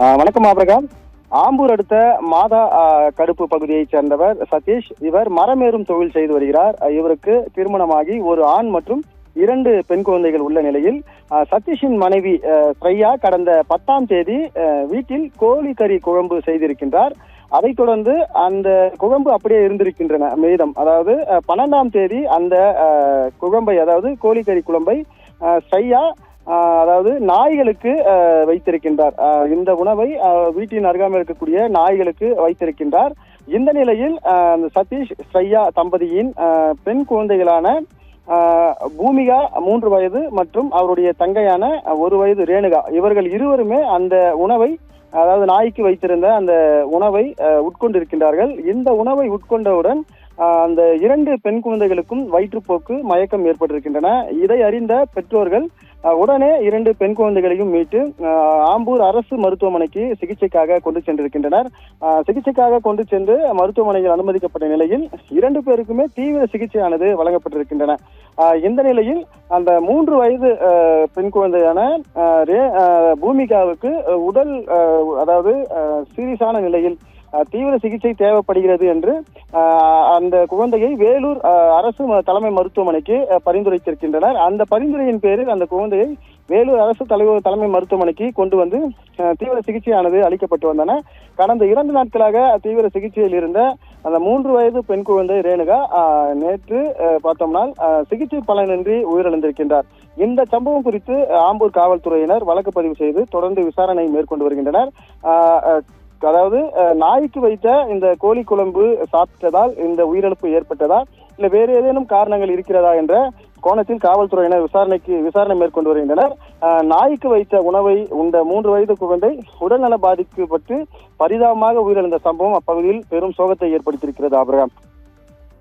வணக்கம் ஆபிரகாம். ஆம்பூர் அடுத்த மாதா கடுப்பு பகுதியைச் சேர்ந்தவர் சதீஷ். இவர் மரமேறும் தொழில் செய்து வருகிறார். இவருக்கு திருமணமாகி ஒரு ஆண் மற்றும் 2 பெண் குழந்தைகள் உள்ள நிலையில் சதீஷின் மனைவி ஸ்ரையா கடந்த 10ஆம் தேதி வீட்டில் கோழிக்கறி குழம்பு செய்திருக்கின்றார். அதைத் தொடர்ந்து அந்த குழம்பு அப்படியே இருந்திருக்கின்றன மீதம். அதாவது 12ஆம் தேதி அந்த குழம்பை, அதாவது கோழிக்கறி குழம்பை ஸ்ரையா அதாவது நாய்களுக்கு வைத்திருக்கின்றார். இந்த உணவை வீட்டின் அருகாமையில் இருக்கக்கூடிய நாய்களுக்கு வைத்திருக்கின்றார். இந்த நிலையில் சதீஷ் ஸ்ரையா தம்பதியின் பெண் குழந்தைகளான பூமிகா 3 வயது மற்றும் அவருடைய தங்கையான 1 வயது ரேணுகா, இவர்கள் இருவருமே அந்த உணவை, அதாவது நாய்க்கு வைத்திருந்த அந்த உணவை உட்கொண்டிருக்கின்றார்கள். இந்த உணவை உட்கொண்டவுடன் அந்த 2 பெண் குழந்தைகளுக்கும் வயிற்றுப்போக்கு, மயக்கம் ஏற்பட்டிருக்கின்றன. இதை அறிந்த பெற்றோர்கள் உடனே 2 பெண் குழந்தைகளையும் மீட்டு ஆம்பூர் அரசு மருத்துவமனைக்கு சிகிச்சைக்காக கொண்டு சென்றிருக்கின்றனர். சிகிச்சைக்காக கொண்டு சென்று மருத்துவமனையில் அனுமதிக்கப்பட்ட நிலையில் 2 பேருக்குமே தீவிர சிகிச்சையானது வழங்கப்பட்டிருக்கின்றன. இந்த நிலையில் அந்த 3 வயது பெண் குழந்தையான பூமிகாவுக்கு உடல், அதாவது சீரியஸான நிலையில் தீவிர சிகிச்சை தேவைப்படுகிறது என்று அந்த குழந்தையை வேலூர் அரசு தலைமை மருத்துவமனைக்கு பரிந்துரைத்திருக்கின்றனர். அந்த பரிந்துரையின் பேரில் அந்த குழந்தையை வேலூர் அரசு தலைமை மருத்துவமனைக்கு கொண்டு வந்து தீவிர சிகிச்சையானது அளிக்கப்பட்டு வந்தன. கடந்த 2 நாட்களாக தீவிர சிகிச்சையில் இருந்த அந்த 3 வயது பெண் குழந்தை ரேணுகா நேற்று பார்த்தோம்னால் சிகிச்சை பலனின்றி உயிரிழந்திருக்கின்றார். இந்த சம்பவம் குறித்து ஆம்பூர் காவல்துறையினர் வழக்கு பதிவு செய்து தொடர்ந்து விசாரணை மேற்கொண்டு வருகின்றனர். அதாவது நாய்க்கு வைத்த இந்த கோழி குழம்பு சாப்பிட்டதால் இந்த உயிரிழப்பு ஏற்பட்டதா, இல்ல வேறு ஏதேனும் காரணங்கள் இருக்கிறதா என்ற கோணத்தில் காவல்துறையினர் விசாரணை மேற்கொண்டு வருகின்றனர். நாய்க்கு வைத்த உணவை உண்ட 3 வயது குழந்தை உடல்நல பாதிக்கப்பட்டு பரிதாபமாக உயிரிழந்த சம்பவம் அப்பகுதியில் பெரும் சோகத்தை ஏற்படுத்தியிருக்கிறது. ஆபிரகாம்.